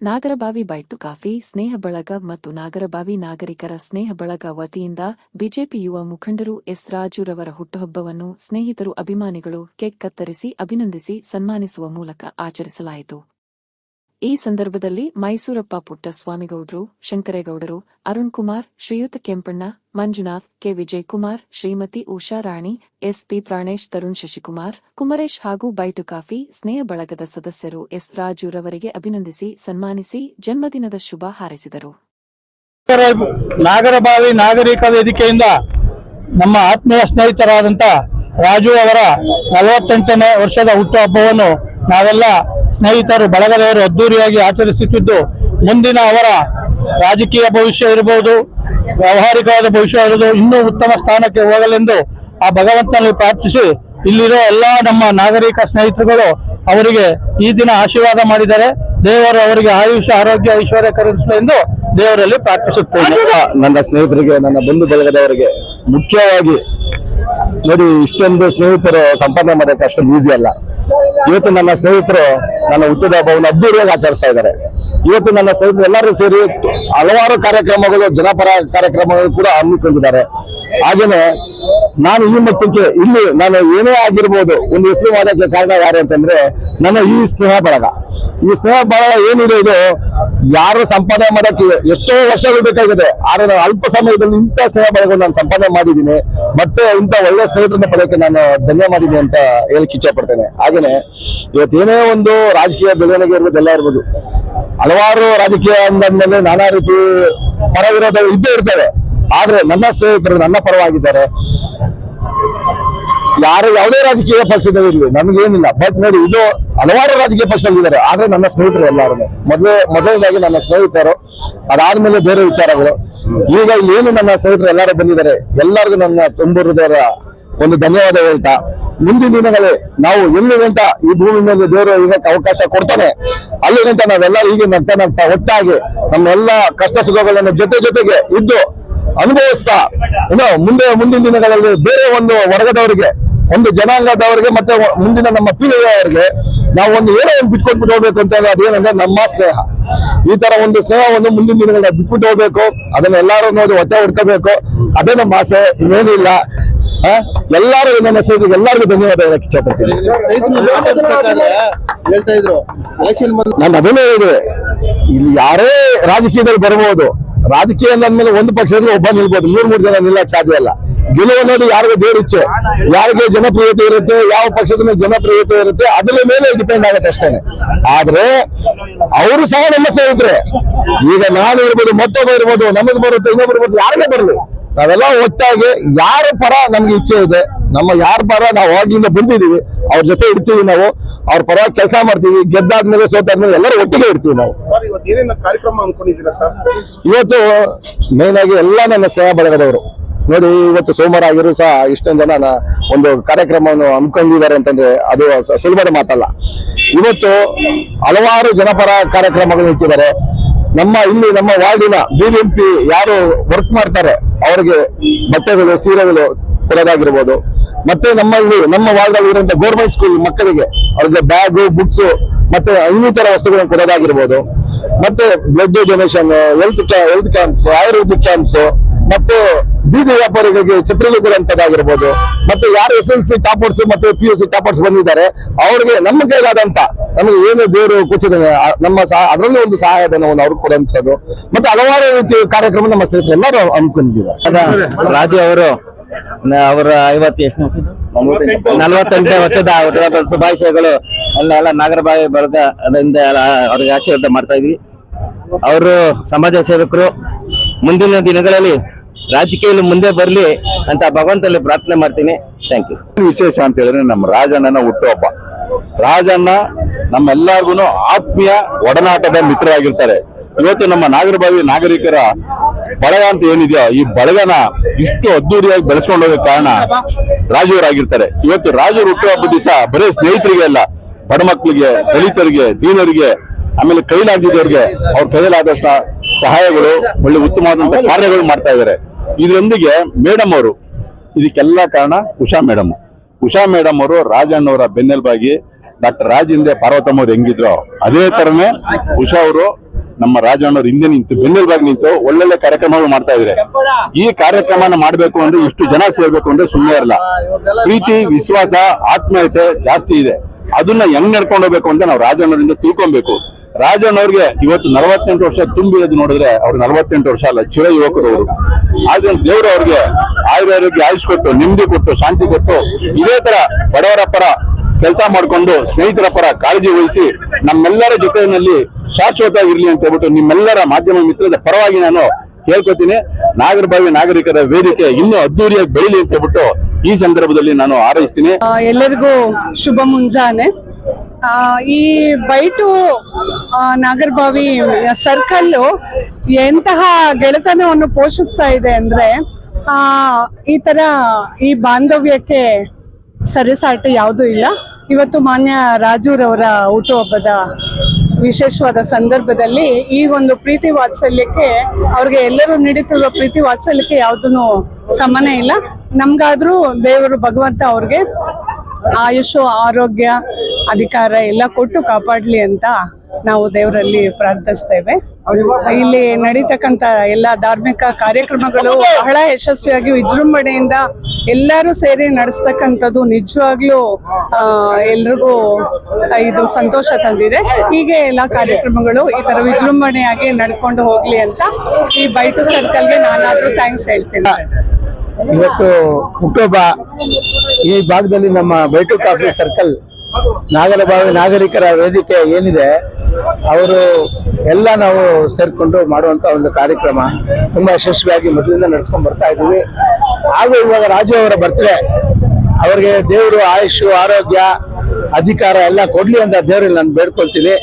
Nagarbhavi byte to coffee ಸ್ನೇಹ ಬಳಗ ಮತ್ತು ನಾಗರಬಾವಿ ನಾಗರಿಕರ ಸ್ನೇಹ ಬಳಗ ವತಿಯಿಂದ ಬಿಜೆಪಿ ಯುವ ಮುಖಂಡರು ಎಸ್ ರಾಜುರವರ ಹುಟ್ಟುಹಬ್ಬವನ್ನು ಸ್ನೇಹಿತರು ಅಭಿಮಾನಿಗಳು ಕೇಕ್ ಕತ್ತರಿಸಿ ಅಭಿನಂದಿಸಿ ಸನ್ಮಾನಿಸುವ ಮೂಲಕ ಆಚರಿಸಲಾಯಿತು. ಈ ಸಂದರ್ಭದಲ್ಲಿ ಮೈಸೂರಪ್ಪ ಪುಟ್ಟಸ್ವಾಮಿಗೌಡರು, ಶಂಕರೇಗೌಡರು, ಅರುಣ್ ಕುಮಾರ್, ಶ್ರೀಯುತ ಕೆಂಪಣ್ಣ, ಮಂಜುನಾಥ್, ಕೆ ವಿಜಯಕುಮಾರ್, ಶ್ರೀಮತಿ ಉಷಾ ರಾಣಿ, ಎಸ್ಪಿ ಪ್ರಾಣೇಶ್, ತರುಣ್ ಶಶಿಕುಮಾರ್, ಕುಮರೇಶ್ ಹಾಗೂ ಬೈಟು ಕಾಫಿ ಸ್ನೇಹ ಬಳಗದ ಸದಸ್ಯರು ಎಸ್ ರಾಜುರವರಿಗೆ ಅಭಿನಂದಿಸಿ ಸನ್ಮಾನಿಸಿ ಜನ್ಮದಿನದ ಶುಭ ಹಾರೈಸಿದರು. ನಾಗರಬಾವಿ ನಾಗರಿಕ ವೇದಿಕೆಯಿಂದ ನಮ್ಮ ಆತ್ಮೀಯ ಸ್ನೇಹಿತರಾದಂಥ ರಾಜು ಅವರ 48ನೇ ವರ್ಷದ ಹುಟ್ಟುಹಬ್ಬವನ್ನು ನಾವೆಲ್ಲ ಸ್ನೇಹಿತರು ಬಳಗದವರು ಅದ್ದೂರಿಯಾಗಿ ಆಚರಿಸುತ್ತಿದ್ದು, ಮುಂದಿನ ಅವರ ರಾಜಕೀಯ ಭವಿಷ್ಯ ಇರಬಹುದು, ವ್ಯಾವಹಾರಿಕವಾದ ಭವಿಷ್ಯ ಇರಬಹುದು, ಇನ್ನೂ ಉತ್ತಮ ಸ್ಥಾನಕ್ಕೆ ಹೋಗಲೆಂದು ಆ ಭಗವಂತನಲ್ಲಿ ಪ್ರಾರ್ಥಿಸಿ, ಇಲ್ಲಿರೋ ಎಲ್ಲಾ ನಮ್ಮ ನಾಗರಿಕ ಸ್ನೇಹಿತರುಗಳು ಅವರಿಗೆ ಈ ದಿನ ಆಶೀರ್ವಾದ ಮಾಡಿದ್ದಾರೆ. ದೇವರು ಅವರಿಗೆ ಆಯುಷ್ಯ, ಆರೋಗ್ಯ, ಐಶ್ವರ್ಯ ಕರುಣಿಸಲೆಂದು ದೇವರಲ್ಲಿ ಪ್ರಾರ್ಥಿಸುತ್ತೇನೆ. ನನ್ನ ಸ್ನೇಹಿತರಿಗೆ, ನನ್ನ ಬಂಧು ಬಳಗದವರಿಗೆ ಮುಖ್ಯವಾಗಿ ನೋಡಿ, ಇಷ್ಟೊಂದು ಸ್ನೇಹಿತರು ಸಂಪಾದನೆ ಮಾಡೋಕೆ ಅಷ್ಟೊಂದು ಈಸಿ ಅಲ್ಲ. ಇವತ್ತು ನನ್ನ ಸ್ನೇಹಿತರು ನನ್ನ ಹುಟ್ಟುಹಬ್ಬವನ್ನು ಅದ್ದೂರಿಯಾಗಿ ಆಚರಿಸ್ತಾ ಇದ್ದಾರೆ. ಇವತ್ತು ನನ್ನ ಸ್ನೇಹಿತರು ಎಲ್ಲರೂ ಸೇರಿ ಹಲವಾರು ಕಾರ್ಯಕ್ರಮಗಳು, ಜನಪರ ಕಾರ್ಯಕ್ರಮಗಳು ಕೂಡ ಹಮ್ಮಿಕೊಂಡಿದ್ದಾರೆ. ಹಾಗೇನೆ ನಾನು ಈ ಮಟ್ಟಕ್ಕೆ ಇಲ್ಲಿ ನಾನು ಏನೇ ಆಗಿರ್ಬೋದು, ಒಂದು ಹೆಸರು ಮಾಡೋಕ್ಕೆ ಕಾರಣ ಯಾರು ಅಂತಂದ್ರೆ ನನ್ನ ಈ ಸ್ನೇಹ ಬಳಗ. ಈ ಸ್ನೇಹ ಬಳಗ ಏನಿದೆ, ಇದು ಯಾರು ಸಂಪಾದನೆ ಮಾಡೋಕ್ಕೆ ಎಷ್ಟೋ ವರ್ಷಗಳು ಬೇಕಾಗಿದೆ. ಆದ್ರೆ ನಾನು ಅಲ್ಪ ಸಮಯದಲ್ಲಿ ಇಂಥ ಸ್ನೇಹ ಬಳಗ ನಾನು ಸಂಪಾದನೆ ಮಾಡಿದ್ದೀನಿ, ಮತ್ತೆ ಇಂಥ ಒಳ್ಳೆ ಸ್ನೇಹಿತರನ್ನ ಪಡೆಯೋಕೆ ನಾನು ಧನ್ಯ ಮಾಡಿದ್ದೀನಿ ಅಂತ ಹೇಳಕ್ ಇಚ್ಛೆ ಪಡ್ತೇನೆ. ಹಾಗೇನೆ ಇವತ್ತೇನೇ ಒಂದು ರಾಜಕೀಯ ಬೆಳವಣಿಗೆ ಇರ್ಬೋದು, ಎಲ್ಲ ಇರ್ಬೋದು, ಹಲವಾರು ರಾಜಕೀಯ ಅಂದ್ಮೇಲೆ ನಾನಾ ರೀತಿ ಪರ ವಿರೋಧ ಇದ್ದೇ ಇರ್ತವೆ. ಆದ್ರೆ ನನ್ನ ಸ್ನೇಹಿತರು ನನ್ನ ಪರವಾಗಿದ್ದಾರೆ. ಯಾವುದೇ ರಾಜಕೀಯ ಪಕ್ಷದಲ್ಲಿರಲಿ ನಮಗೇನಿಲ್ಲ. ಬಟ್ ನೋಡಿ, ಇದು ಹಲವಾರು ರಾಜಕೀಯ ಪಕ್ಷದಲ್ಲಿದ್ದಾರೆ, ಆದ್ರೆ ನನ್ನ ಸ್ನೇಹಿತರು ಎಲ್ಲರೂ ಮೊದಲನೇದಾಗಿ ನನ್ನ ಸ್ನೇಹಿತರು, ಅದಾದ್ಮೇಲೆ ಬೇರೆ ವಿಚಾರಗಳು. ಈಗ ಏನು ನನ್ನ ಸ್ನೇಹಿತರು ಎಲ್ಲರೂ ಬಂದಿದ್ದಾರೆ, ಎಲ್ಲರಿಗೂ ನನ್ನ ತುಂಬ ಹೃದಯದ ಒಂದು ಧನ್ಯವಾದ ಹೇಳ್ತಾ, ಮುಂದಿನ ದಿನಗಳೇ ನಾವು ಎಲ್ಲಿ ಗಂಟ ಈ ಭೂಮಿ ಮೇಲೆ ದೇವರು ಇದಕ್ಕೆ ಅವಕಾಶ ಕೊಡ್ತಾನೆ, ಅಲ್ಲಿ ಗಂಟ ನಾವೆಲ್ಲರೂ ಹೀಗೆ ನಗ್ತಾ ಒಟ್ಟಾಗಿ ನಮ್ಮೆಲ್ಲ ಕಷ್ಟ ಸುಖಗಳನ್ನು ಜೊತೆಗೆ ಇದ್ದು ಅನುಭವಿಸ್ತಾ ಮುಂದಿನ ದಿನಗಳಲ್ಲಿ ಬೇರೆ ಒಂದು ವರ್ಗದವರಿಗೆ, ಒಂದು ಜನಾಂಗದವರಿಗೆ, ಮತ್ತೆ ಮುಂದಿನ ನಮ್ಮ ಪೀಳಿಗೆಯವರಿಗೆ ನಾವು ಒಂದು ಏನೋ ಒಂದು ಬಿಟ್ಕೊಟ್ಬಿಟ್ಟು ಹೋಗ್ಬೇಕು ಅಂತ ಅದೇನಂದ್ರೆ ನಮ್ಮ ಸ್ನೇಹ. ಈ ತರ ಒಂದು ಸ್ನೇಹವನ್ನು ಮುಂದಿನ ದಿನಗಳಲ್ಲಿ ಬಿಟ್ಬಿಟ್ಟು ಹೋಗ್ಬೇಕು, ಅದನ್ನ ಎಲ್ಲಾರು ನೋಡಿ ಹೊಟ್ಟೆ ಹುಡ್ಕೋಬೇಕು, ಅದೇ ನಮ್ಮ ಆಸೆ, ಇನ್ನೇನಿಲ್ಲ. ಎಲ್ಲಾರು ನನ್ನ ಸ್ನೇಹಿತರಿಗೆ ಎಲ್ಲರಿಗೂ ಧನ್ಯವಾದ ಹೇಳಕ್ ಇಚ್ಛೆ ಪಡ್ತೀನಿ. ನಾನು ಅದನ್ನೇ ಹೇಳಿದೆ, ಇಲ್ಲಿ ಯಾರೇ ರಾಜಕೀಯದಲ್ಲಿ ಬರಬಹುದು, ರಾಜಕೀಯ ಅಂದ್ಮೇಲೆ ಒಂದು ಪಕ್ಷದಲ್ಲಿ ಒಬ್ಬ ನಿಲ್ಬಹುದು, ಮೂರ್ ಜನ ನಿಲ್ಲಕ್ ಸಾಧ್ಯ ಇಲ್ಲ. ಗೆಲುವು ಅನ್ನೋದು ಯಾರಿಗೆ ದೇವ್ರ ಇಚ್ಛೆ, ಯಾರಿಗೆ ಜನಪ್ರಿಯತೆ ಇರುತ್ತೆ, ಯಾವ ಪಕ್ಷದ ಮೇಲೆ ಜನಪ್ರಿಯತೆ ಇರುತ್ತೆ, ಅದರ ಮೇಲೆ ಡಿಪೆಂಡ್ ಆಗುತ್ತೆ ಅಷ್ಟೇನೆ. ಆದ್ರೆ ಅವರು ಸಹ ನಮ್ಮ ಸ್ನೇಹಿತರೆ. ಈಗ ನಾನು ಇರ್ಬೋದು, ಮತ್ತೊಬ್ಬ ಇರ್ಬೋದು, ನಮಗ್ ಬರುತ್ತೆ, ಇನ್ನೊಬ್ರು ಬರುತ್ತೆ, ಯಾರಿಗೆ ಬರಲಿ, ನಾವೆಲ್ಲ ಒಟ್ಟಾಗಿ ಯಾರ ಪರ ನಮ್ಗೆ ಇಚ್ಛೆ ಇದೆ, ನಮ್ಮ ಯಾರ ಪರ ನಾವು ಆಗಿಂದ ಬಂದಿದೀವಿ, ಅವ್ರ ಜೊತೆ ಇರ್ತೀವಿ, ನಾವು ಅವ್ರ ಪರ ಕೆಲಸ ಮಾಡ್ತೀವಿ. ಗೆದ್ದಾದ್ಮೇಲೆ ಸೋತಾದ್ಮೇಲೆ ಎಲ್ಲರೂ ಒಟ್ಟಿಗೆ ಇರ್ತೀವಿ ನಾವು. ಇವತ್ತು ಮೇನ್ ಆಗಿ ಎಲ್ಲ ನನ್ನ ಸ್ನೇಹ ಬಳಗದವರು ನೋಡಿ, ಇವತ್ತು ಸೋಮವಾರ ಆಗಿರೋ ಸಹ ಇಷ್ಟೊಂದು ಜನ ಒಂದು ಕಾರ್ಯಕ್ರಮವನ್ನು ಹಮ್ಮಿಕೊಂಡಿದ್ದಾರೆ ಅಂತಂದ್ರೆ ಅದು ಸುಲಭದ ಮಾತಲ್ಲ. ಇವತ್ತು ಹಲವಾರು ಜನಪರ ಕಾರ್ಯಕ್ರಮಗಳು ಇಟ್ಟಿದ್ದಾರೆ. ನಮ್ಮ ವಾರ್ಡಿನ BBMP ಯಾರು ವರ್ಕ್ ಮಾಡ್ತಾರೆ ಅವರಿಗೆ ಬಟ್ಟೆಗಳು, ಸೀರೆಗಳು ಕೊಡೋದಾಗಿರ್ಬೋದು, ಮತ್ತೆ ನಮ್ಮ ವಾರ್ಡಲ್ಲಿ ಇರುವಂತ ಗೌರ್ಮೆಂಟ್ ಸ್ಕೂಲ್ ಮಕ್ಕಳಿಗೆ ಅವ್ರಿಗೆ ಬ್ಯಾಗು, ಬುಕ್ಸ್ ಮತ್ತೆ ಇನ್ನಿತರ ವಸ್ತುಗಳನ್ನು ಕೊಡೋದಾಗಿರ್ಬೋದು, ಮತ್ತೆ blood donation, health camps, Ayurvedic camps, ಮತ್ತೆ ಬೀದಿ ವ್ಯಾಪಾರಿಗಳಿಗೆ ಛತ್ರಿಗಳು ಕೊಡುವಂತದ್ದಾಗಿರ್ಬೋದು, ಮತ್ತೆ ಯಾರು SLC ಟಾಪರ್ಸ್ ಮತ್ತೆ PUC ಟಾಪರ್ಸ್ ಬಂದಿದ್ದಾರೆ ಅವ್ರಿಗೆ ನಮ್ಮ ಕೈಲಾದಂತ ನಮಗೆ ಏನು ದೇವರು ಕೂತಿದ್ದಾನೆ ನಮ್ಮ ಅದರಲ್ಲಿ ಒಂದು ಸಹಾಯಧನವನ್ನು ಅವ್ರಿಗೆ ಕೊಡುವಂಥದ್ದು, ಮತ್ತೆ ಹಲವಾರು ರೀತಿಯ ಕಾರ್ಯಕ್ರಮ ನಮ್ಮ ಸ್ನೇಹಿತರು ಎಲ್ಲರೂ ಹಮ್ಮಿಕೊಂಡಿದ್ದಾರೆ. ರಾಜು ಅವರು ಅವರ 48ನೇ ವರ್ಷದ ಶುಭಾಶಯಗಳು ಎಲ್ಲ ನಾಗರಬಾವಿ ಬರದ ಅವ್ರಿಗೆ ಆಶೀರ್ವಾದ ಮಾಡ್ತಾ ಇದ್ವಿ. ಅವರು ಸಮಾಜ ಸೇವಕರು, ಮುಂದಿನ ದಿನಗಳಲ್ಲಿ ರಾಜಕೀಯದಲ್ಲಿ ಮುಂದೆ ಬರ್ಲಿ ಅಂತ ಭಗವಂತನಲ್ಲಿ ಪ್ರಾರ್ಥನೆ ಮಾಡ್ತೀನಿ. Thank you. ವಿಶೇಷ ಅಂತ ಹೇಳಿದ್ರೆ ನಮ್ಮ ರಾಜಣ್ಣನ ಹುಟ್ಟುಹಬ್ಬ. ರಾಜಣ್ಣ ನಮ್ಮೆಲ್ಲರಿಗೂ ಆತ್ಮೀಯ ಒಡನಾಟದ ಮಿತ್ರರಾಗಿರ್ತಾರೆ. ಇವತ್ತು ನಮ್ಮ ನಾಗರಬಾವಿ ನಾಗರಿಕರ ಬಳಗ ಅಂತ ಏನಿದೆಯೋ, ಈ ಬಳಗನ ಇಷ್ಟು ಅದ್ದೂರಿಯಾಗಿ ಬೆಳೆಸ್ಕೊಂಡು ಹೋಗೋಕೆ ಕಾರಣ ರಾಜುವರಾಗಿರ್ತಾರೆ. ಇವತ್ತು ರಾಜುವ್ರ ಹುಟ್ಟುಹಬ್ಬ ದಿವಸ ಬರೀ ಸ್ನೇಹಿತರಿಗೆ ಅಲ್ಲ, ಬಡ ಮಕ್ಕಳಿಗೆ, ದಲಿತರಿಗೆ, ದೀನರಿಗೆ, ಆಮೇಲೆ ಕೈಲಾಗಿದ್ದವ್ರಿಗೆ ಅವ್ರ ಕೈಲಾದಷ್ಟು ಸಹಾಯಗಳು, ಒಳ್ಳೆ ಉತ್ತಮವಾದಂತಹ ಕಾರ್ಯಗಳು ಮಾಡ್ತಾ ಇದ್ದಾರೆ. ಇದರೊಂದಿಗೆ ಮೇಡಮ್ ಅವರು, ಇದಕ್ಕೆಲ್ಲ ಕಾರಣ ಉಷಾ ಮೇಡಮ್ ಅವರು ರಾಜಣ್ಣವರ ಬೆನ್ನೆಲುಬಾಗಿ ಡಾಕ್ಟರ್ ರಾಜ್ ಹಿಂದೆ ಪಾರ್ವತಮ್ಮ ಅವ್ರು ಹೆಂಗಿದ್ರು ಅದೇ ತರನೇ ಉಷಾ ಅವರು ನಮ್ಮ ರಾಜಣ್ಣವ್ರು ಹಿಂದೆ ನಿಂತು ಬೆನ್ನೆಲುಬಾಗಿ ನಿಂತು ಒಳ್ಳೊಳ್ಳೆ ಕಾರ್ಯಕ್ರಮಗಳು ಮಾಡ್ತಾ ಇದ್ದಾರೆ. ಈ ಕಾರ್ಯಕ್ರಮನ ಮಾಡ್ಬೇಕು ಅಂದ್ರೆ ಇಷ್ಟು ಜನ ಸೇರ್ಬೇಕು ಅಂದ್ರೆ ಸುಮ್ಮನೆ ಇರಲ್ಲ. ಪ್ರೀತಿ, ವಿಶ್ವಾಸ, ಆತ್ಮೀಯತೆ ಜಾಸ್ತಿ ಇದೆ. ಅದನ್ನ ಹೆಂಗ್ ನಡ್ಕೊಂಡು ಹೋಗ್ಬೇಕು ಅಂತ ನಾವು ರಾಜಣ್ಣವರಿಂದ ತಿಳ್ಕೊಬೇಕು. ರಾಜಣ್ಣವ್ರಿಗೆ ಇವತ್ತು 48 ವರ್ಷ ತುಂಬಿರೋದು ನೋಡಿದ್ರೆ ಅವ್ರು 48 ವರ್ಷ ಅಲ್ಲ, ಚಿರ ಯುವಕರು ಅವರು. ಆದ್ರೆ ದೇವರು ಅವ್ರಿಗೆ ಆಯುರ್ವೇದಕ್ಕೆ ಆಯುಷ್ ಕೊಟ್ಟು, ನೆಮ್ಮದಿ ಕೊಟ್ಟು, ಶಾಂತಿ ಕೊಟ್ಟು, ಇದೇ ತರ ಬಡವರ ಪರ ಕೆಲಸ ಮಾಡಿಕೊಂಡು ಸ್ನೇಹಿತರ ಪರ ಕಾಳಜಿ ವಹಿಸಿ ನಮ್ಮೆಲ್ಲರ ಜೊತೆಯಲ್ಲಿ ಶಾಶ್ವತ ಇರ್ಲಿ ಅಂತ ಹೇಳ್ಬಿಟ್ಟು ನಿಮ್ಮೆಲ್ಲರ ಮಾಧ್ಯಮ ಮಿತ್ರದ ಪರವಾಗಿ ನಾನು ಹೇಳ್ಕೊತೀನಿ. ನಾಗರಬಾವಿ ನಾಗರಿಕರ ವೇದಿಕೆ ಇನ್ನೂ ಅದ್ದೂರಿಯಾಗಿ ಬೆಳಿಲಿ ಅಂತ ಹೇಳ್ಬಿಟ್ಟು ಈ ಸಂದರ್ಭದಲ್ಲಿ ನಾನು ಹಾರೈಸ್ತೀನಿ. ಎಲ್ಲರಿಗೂ ಶುಭ ಮುಂಜಾನೆ. ಈ ಬೈಟು ನಾಗರಬಾವಿ ಸರ್ಕಲ್ ಎಂತಹ ಗೆಳೆತನವನ್ನು ಪೋಷಿಸ್ತಾ ಇದೆ ಅಂದ್ರೆ ಈ ತರ ಈ ಬಾಂಧವ್ಯಕ್ಕೆ ಸರಿಸಾಟಿ ಯಾವುದೂ ಇಲ್ಲ. ಇವತ್ತು ಮಾನ್ಯ ರಾಜುರವರ ಹುಟ್ಟುಹಬ್ಬದ ವಿಶೇಷವಾದ ಸಂದರ್ಭದಲ್ಲಿ ಈ ಒಂದು ಪ್ರೀತಿ ವಾತ್ಸಲ್ಯಕ್ಕೆ ಅವ್ರಿಗೆ ಎಲ್ಲರೂ ನೀಡುತ್ತಿರುವ ಪ್ರೀತಿ ವಾತ್ಸಲ್ಯಕ್ಕೆ ಯಾವುದೂ ಸಮನೆ ಇಲ್ಲ. ನಮ್ಗಾದ್ರೂ ದೇವರು ಭಗವಂತ ಅವ್ರಿಗೆ ಆಯುಷು, ಆರೋಗ್ಯ, ಅಧಿಕಾರ ಎಲ್ಲ ಕೊಟ್ಟು ಕಾಪಾಡ್ಲಿ ಅಂತ ನಾವು ದೇವರಲ್ಲಿ ಪ್ರಾರ್ಥಿಸ್ತೇವೆ. ಇಲ್ಲಿ ನಡೀತಕ್ಕಂಥ ಎಲ್ಲ ಧಾರ್ಮಿಕ ಕಾರ್ಯಕ್ರಮಗಳು ಬಹಳ ಯಶಸ್ವಿಯಾಗಿ ವಿಜೃಂಭಣೆಯಿಂದ ಎಲ್ಲರೂ ಸೇರಿ ನಡೆಸ್ತಕ್ಕಂಥದ್ದು ನಿಜವಾಗ್ಲೂ ಎಲ್ರಿಗೂ ಇದು ಸಂತೋಷ ತಂದಿದೆ. ಹೀಗೆ ಎಲ್ಲ ಕಾರ್ಯಕ್ರಮಗಳು ಈ ತರ ವಿಜೃಂಭಣೆಯಾಗಿ ನಡ್ಕೊಂಡು ಹೋಗ್ಲಿ ಅಂತ ಈ ಬೈಟು ಸರ್ಕಲ್ಗೆ ನಾನಾದ್ರೂ ಥ್ಯಾಂಕ್ಸ್ ಹೇಳ್ತೀನಿ. ಇವತ್ತು ಹುಟ್ಟುಹಬ್ಬ ಈ ಭಾಗದಲ್ಲಿ ನಮ್ಮ ಬೈಟು ಕಾಫಿ ಸರ್ಕಲ್ ನಾಗರಬಾವಿ ನಾಗರಿಕರ ವೇದಿಕೆ ಏನಿದೆ ಅವರು ಎಲ್ಲ ನಾವು ಸೇರ್ಕೊಂಡು ಮಾಡುವಂತ ಒಂದು ಕಾರ್ಯಕ್ರಮ ತುಂಬಾ ಯಶಸ್ವಿಯಾಗಿ ಮೊದಲಿಂದ ನಡೆಸ್ಕೊಂಡು ಬರ್ತಾ ಇದ್ದೀವಿ. ಹಾಗೂ ಇವಾಗ ರಾಜು ಅವರ ಬರ್ತ್ಡೇ, ಅವರಿಗೆ ದೇವರು ಆಯುಷು, ಆರೋಗ್ಯ, ಅಧಿಕಾರ ಎಲ್ಲ ಕೊಡ್ಲಿ ಅಂತ ದೇವರಲ್ಲಿ ನಾನು ಬೇಡ್ಕೊಳ್ತೀನಿ.